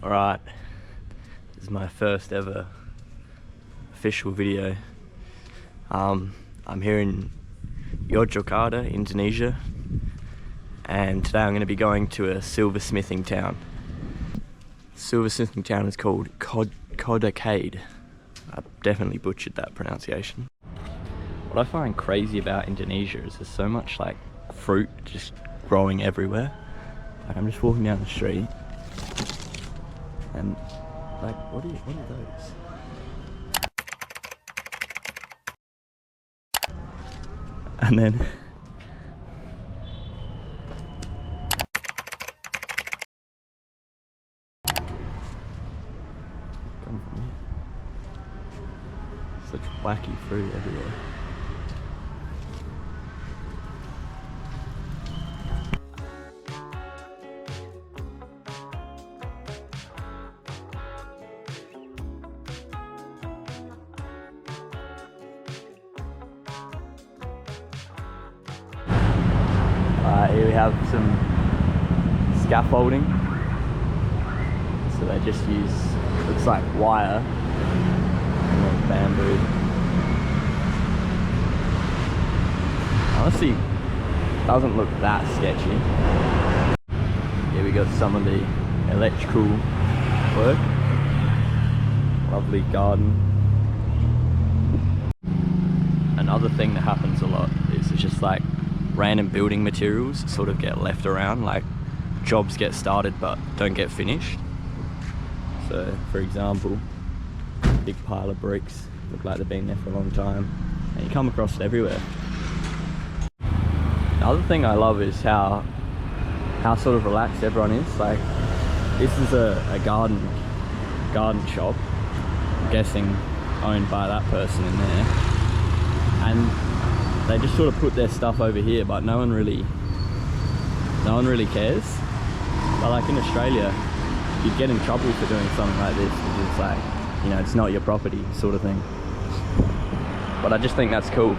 Alright, this is my first ever official video. I'm here in Yogyakarta, Indonesia, and today I'm going to be going to a silversmithing town. Silversmithing town is called Yogyakarta. I definitely butchered that pronunciation. What I find crazy about Indonesia is there's so much like fruit just growing everywhere. Like I'm just walking down the street and like what are those? And then come from here. Such wacky fruit everywhere. Here we have some scaffolding. So they just use, looks like wire and then bamboo. Honestly, doesn't look that sketchy. Here we got some of the electrical work. Lovely garden. Another thing that happens a lot is it's just like random building materials sort of get left around, like jobs get started but don't get finished. So for example, big pile of bricks, look like they've been there for a long time, and you come across it everywhere. Another thing I love is how sort of relaxed everyone is. Like this is a garden shop, I'm guessing owned by that person in there, and they just sort of put their stuff over here, but no one really cares. But like in Australia, you'd get in trouble for doing something like this because it's like, you know, it's not your property sort of thing. But I just think that's cool.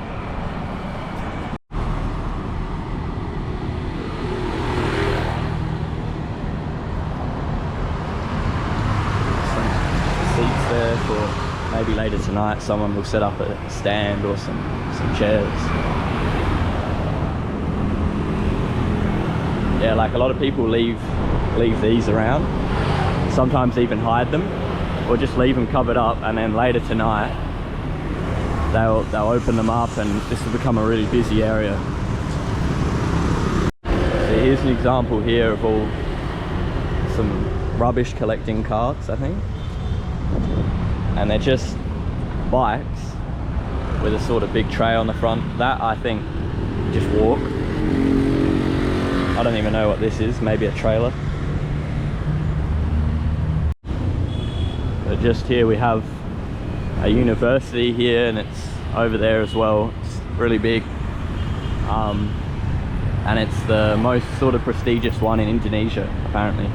Some seats there for maybe later tonight someone will set up a stand or some chairs. Yeah, like a lot of people leave these around, sometimes even hide them or just leave them covered up, and then later tonight they'll open them up and this will become a really busy area. So here's an example here of some rubbish collecting carts, I think. And they're just bikes with a sort of big tray on the front. That I think you just walk. I don't even know what this is, maybe a trailer. But just here we have a university here, and it's over there as well. It's really big. And it's the most sort of prestigious one in Indonesia, apparently.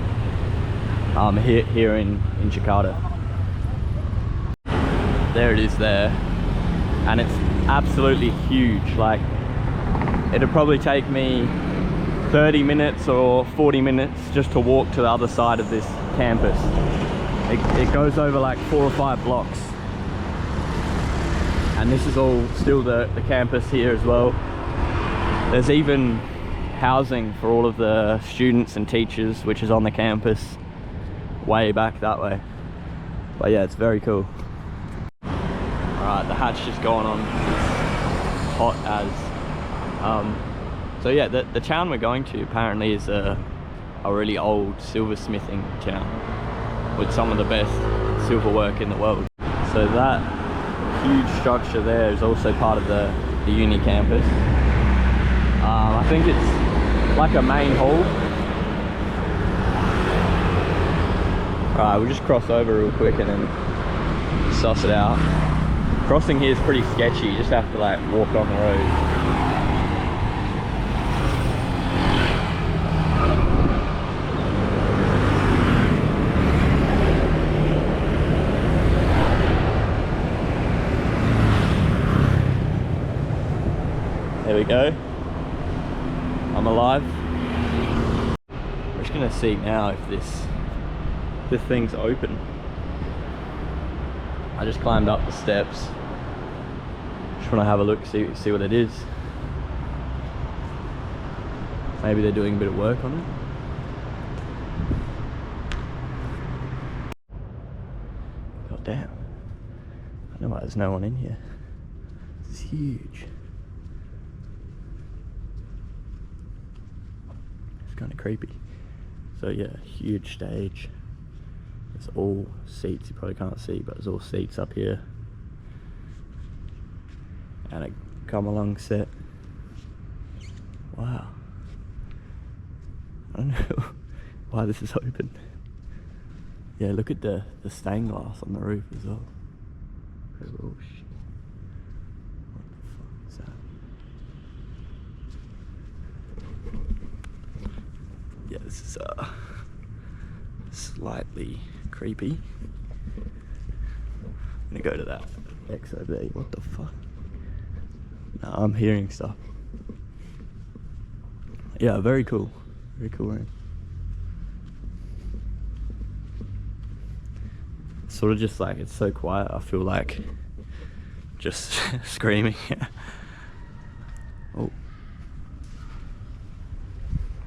Here in Jakarta. There it is there, and it's absolutely huge. Like it'd probably take me 30 minutes or 40 minutes just to walk to the other side of this campus. It goes over like 4 or 5 blocks, and this is all still the campus here as well. There's even housing for all of the students and teachers, which is on the campus way back that way. But yeah, it's very cool. Alright, the hat's just going on. It's hot as. So yeah, the town we're going to apparently is a really old silversmithing town with some of the best silver work in the world. So that huge structure there is also part of the uni campus. I think it's like a main hall. Alright, we'll just cross over real quick and then suss it out. Crossing here is pretty sketchy, you just have to like walk on the road. There we go. I'm alive. We're just gonna see now if this this thing's open. I just climbed up the steps. Just want to have a look, see what it is. Maybe they're doing a bit of work on it. God damn. I know why there's no one in here. It's huge. It's kind of creepy. So yeah, huge stage. It's all seats, you probably can't see, but there's all seats up here. And a come along set. Wow. I don't know why this is open. Yeah, look at the stained glass on the roof as well. Oh shit. What the fuck is that? Yeah, this is slightly creepy. I'm gonna go to that X over there. What the fuck? No, I'm hearing stuff. Yeah, very cool. Very cool room. Sort of just like, it's so quiet, I feel like just screaming. Oh.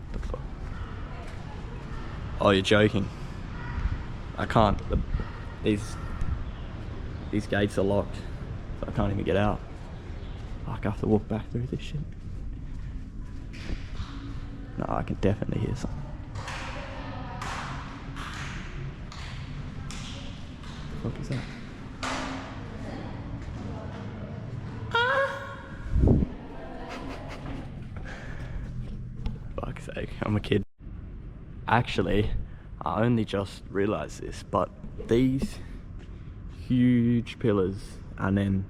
What the fuck? Oh, you're joking. I can't. These gates are locked, so I can't even get out. Fuck, I have to walk back through this shit. No, I can definitely hear something. What the fuck is that? Fuck's sake, I'm a kid. Actually, I only just realised this, but these huge pillars and then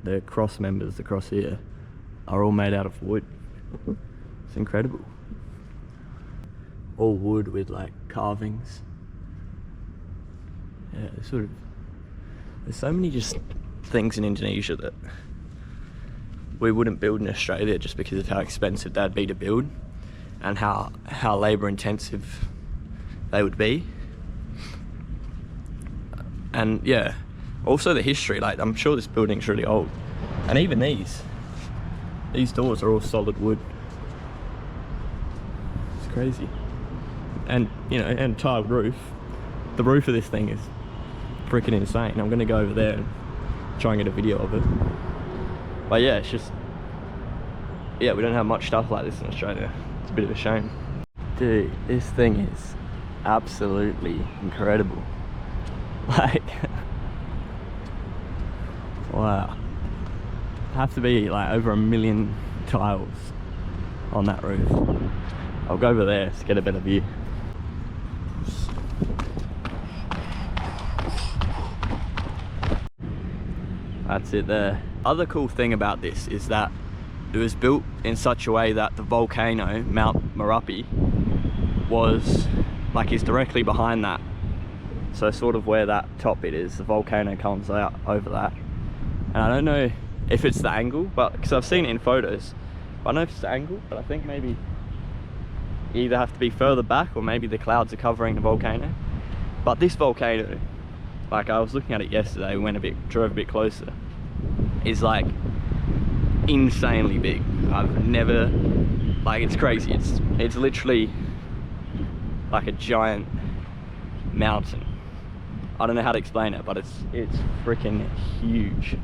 the cross members across here are all made out of wood. It's incredible. All wood with like carvings. Yeah, sort of. There's so many just things in Indonesia that we wouldn't build in Australia just because of how expensive they'd be to build and how labour intensive they would be. And yeah, also the history, like I'm sure this building's really old. And even these doors are all solid wood. It's crazy. And you know, and tiled roof. The roof of this thing is freaking insane. I'm gonna go over there and try and get a video of it. But yeah, it's just, yeah, we don't have much stuff like this in Australia. It's a bit of a shame. Dude, this thing is absolutely incredible. Like, wow. Have to be like over 1 million tiles on that roof. I'll go over there to get a better view. That's it there. Other cool thing about this is that it was built in such a way that the volcano, Mount Merapi, was like, is directly behind that. So sort of where that top bit is, the volcano comes out over that. And I don't know if it's the angle, but because I've seen it in photos. I don't know if it's the angle, but I think maybe you either have to be further back or maybe the clouds are covering the volcano. But this volcano, like I was looking at it yesterday, drove a bit closer, is like insanely big. I've never, like, it's crazy. It's literally like a giant mountain. I don't know how to explain it, but it's freaking huge.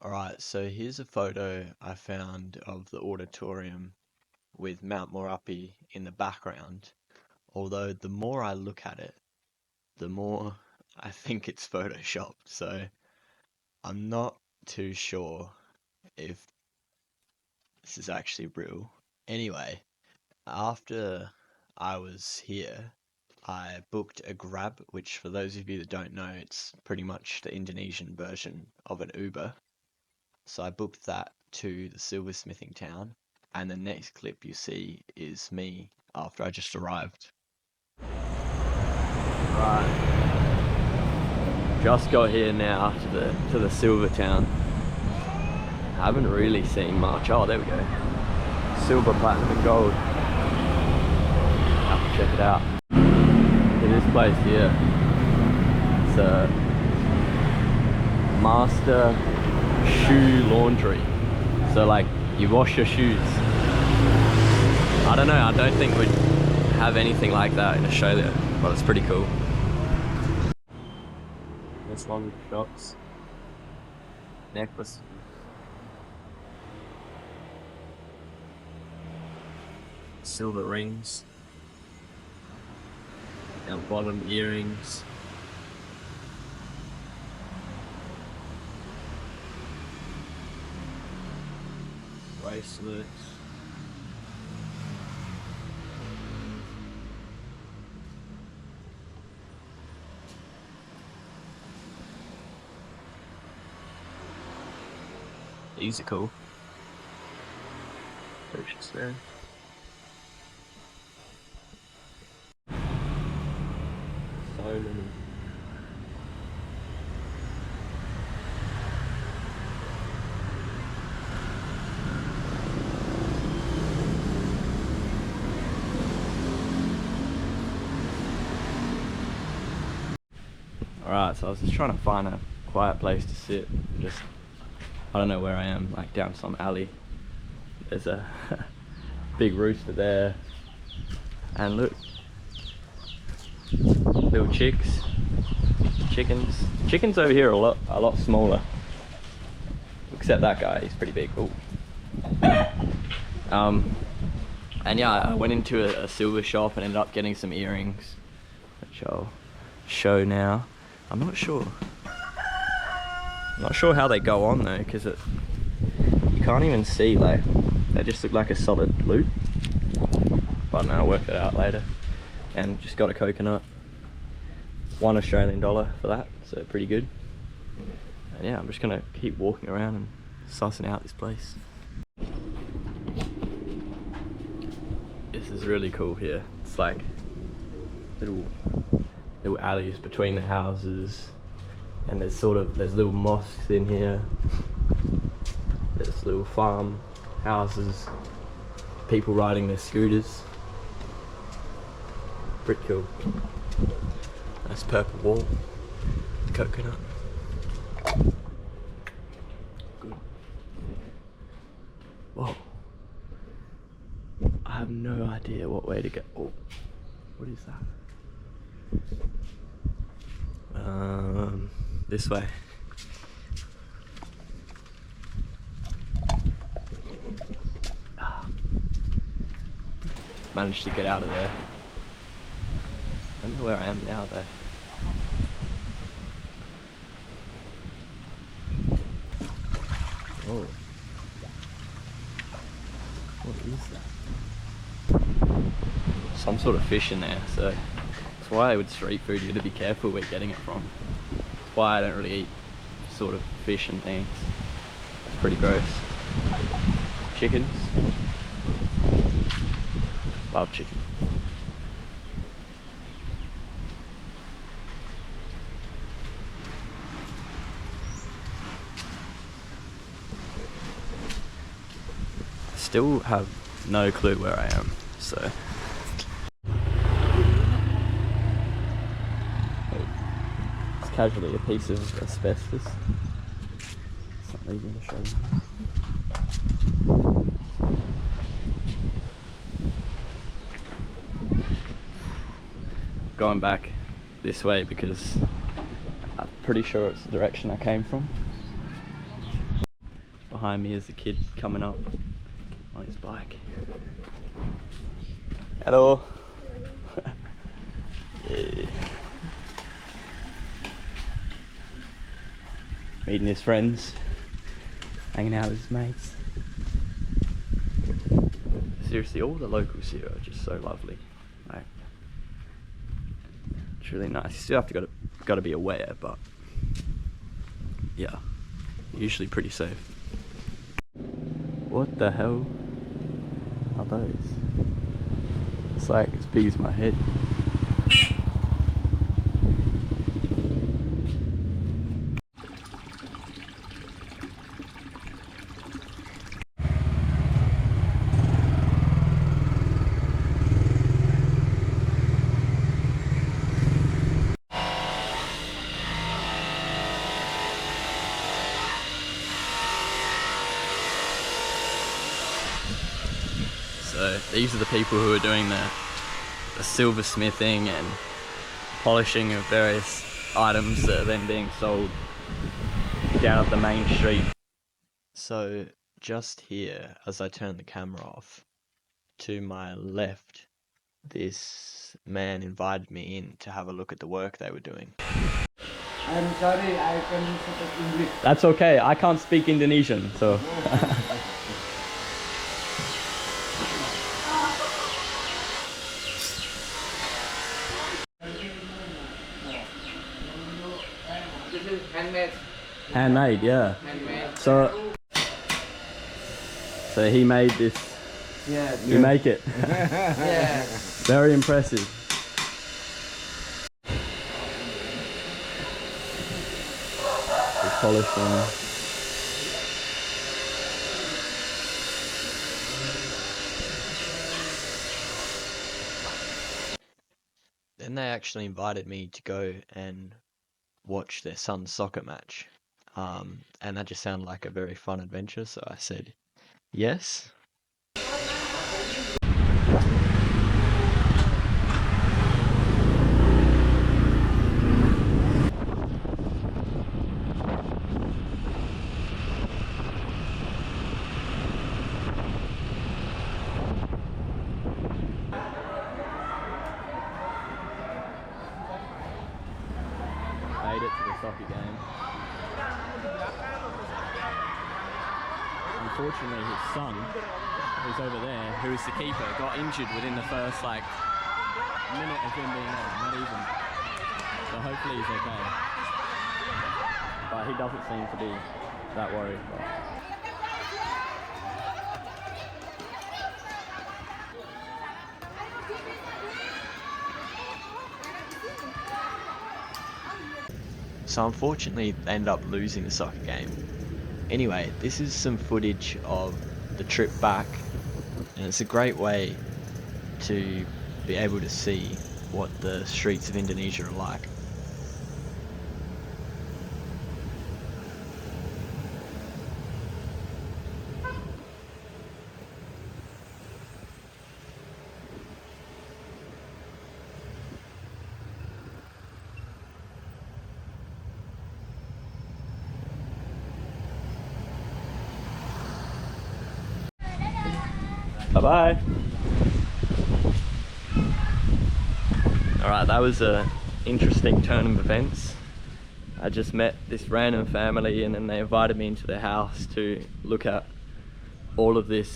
Alright, so here's a photo I found of the auditorium with Mount Merapi in the background. Although the more I look at it, the more I think it's photoshopped. So I'm not too sure if this is actually real. Anyway, after I was here, I booked a Grab, which for those of you that don't know, it's pretty much the Indonesian version of an Uber. So I booked that to the silversmithing town, and the next clip you see is me after I just arrived. Right, just got here now to the silver town. Haven't really seen much. Oh, there we go. Silver, platinum and gold. Have to check it out. In this place here, it's a master shoe laundry. So like, you wash your shoes. I don't know, I don't think we'd have anything like that in Australia, but it's pretty cool. There's long shots, necklace. Silver rings, down bottom earrings, bracelets, these are cool. Purchase there. So many. Alright, so I was just trying to find a quiet place to sit. Just, I don't know where I am, like down some alley. There's a big rooster there. And look, little chickens. Chickens over here are a lot smaller. Except that guy, he's pretty big. Ooh. And yeah, I went into a silver shop and ended up getting some earrings, which I'll show now. I'm not sure how they go on though, because you can't even see, like, they just look like a solid loop. But no, I'll work it out later. And just got a coconut, $1 Australian for that, so pretty good. And yeah, I'm just gonna keep walking around and sussing out this place. This is really cool here. It's like little alleys between the houses, and there's little mosques in here. There's little farm houses, people riding their scooters. Pretty cool. Nice purple wall, coconut. Good. Whoa. I have no idea what way to go. Oh, what is that? This way. Managed to get out of there. I don't know where I am now though. Oh. What is that? Some sort of fish in there, so that's why with street food you gotta be careful where you're getting it from. That's why I don't really eat sort of fish and things. It's pretty gross. Chickens. Love chicken. Still have no clue where I am, so. It's casually a piece of asbestos. It's not even to show you. Going back this way because I'm pretty sure it's the direction I came from. Behind me is a kid coming up on his bike. Hello. Yeah. Meeting his friends, hanging out with his mates. Seriously, all the locals here are just so lovely. Like, it's really nice. You still have to gotta be aware, but yeah, usually pretty safe. What the hell are those? It's like as big as my head. So these are the people who are doing the silversmithing and polishing of various items that are then being sold down at the main street. So just here, as I turn the camera off, to my left, this man invited me in to have a look at the work they were doing. I'm sorry, I can speak English. That's okay, I can't speak Indonesian, so... This is handmade. Handmade, yeah. Handmade. So he made this. Yeah. You make it. Yeah. Very impressive. He's polishing. Then they actually invited me to go and watch their son's soccer match. And that just sounded like a very fun adventure, so I said yes. Made it to the soccer game. Unfortunately, his son, who's over there, who is the keeper, got injured within the first minute of him being there, not even. So hopefully he's okay. But he doesn't seem to be that worried. So unfortunately, they ended up losing the soccer game. Anyway, this is some footage of the trip back, and it's a great way to be able to see what the streets of Indonesia are like. Bye-bye. Alright, that was an interesting turn of events. I just met this random family and then they invited me into their house to look at all of this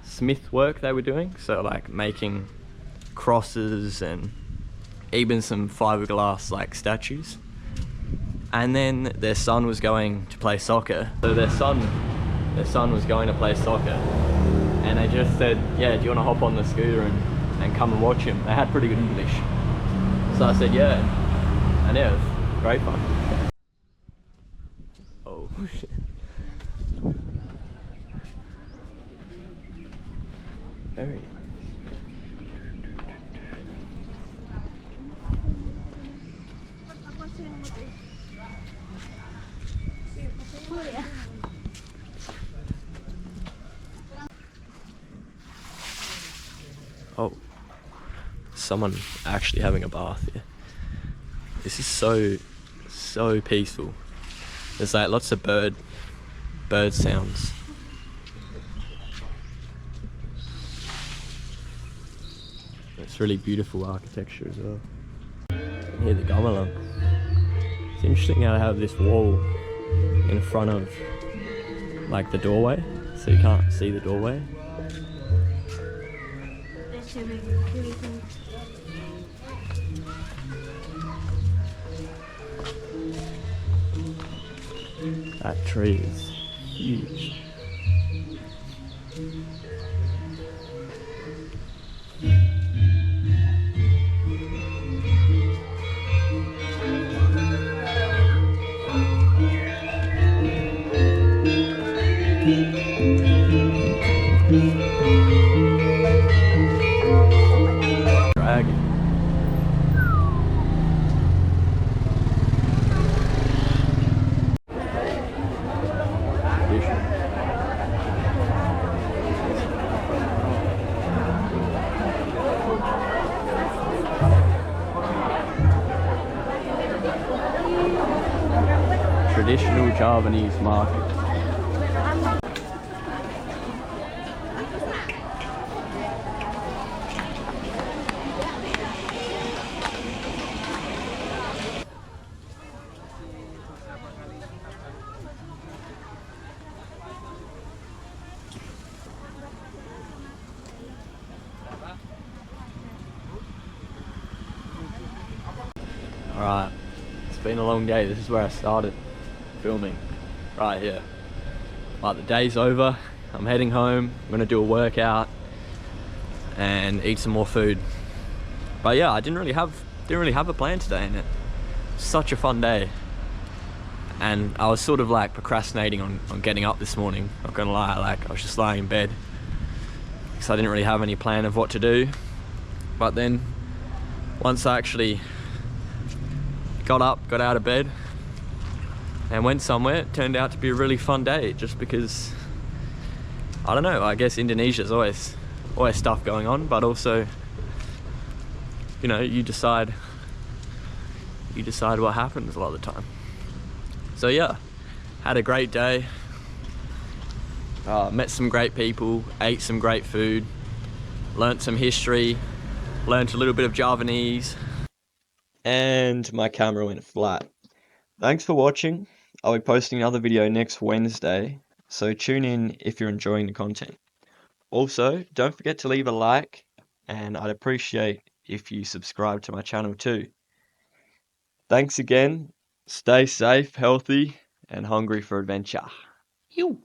smith work they were doing. So like making crosses and even some fiberglass like statues. And then their son was going to play soccer. So their son was going to play soccer. And they just said, yeah, do you want to hop on the scooter and come and watch him? They had pretty good English. So I said, yeah. And yeah, it was great fun. Oh, shit. Very. Oh, someone actually having a bath here. This is so peaceful. There's like lots of bird sounds. It's really beautiful architecture as well. Hear the gamelan. It's interesting how they have this wall in front of like the doorway, so you can't see the doorway. That tree is huge. Dragon. traditional Javanese market. Alright, it's been a long day. This is where I started filming, right here. But the day's over, I'm heading home, I'm gonna do a workout and eat some more food. But yeah, I didn't really have a plan today, and it's such a fun day. And I was sort of like procrastinating on getting up this morning, not gonna lie. Like, I was just lying in bed because I didn't really have any plan of what to do. But then once I actually got out of bed and went somewhere, it turned out to be a really fun day, just because, I don't know, I guess Indonesia's always stuff going on, but also, you know, you decide what happens a lot of the time. So yeah, had a great day, met some great people, ate some great food, learnt some history, learnt a little bit of Javanese, and my camera went flat. Thanks for watching. I'll be posting another video next Wednesday, so tune in if you're enjoying the content. Also, don't forget to leave a like, and I'd appreciate if you subscribe to my channel too. Thanks again. Stay safe, healthy, and hungry for adventure. Phew.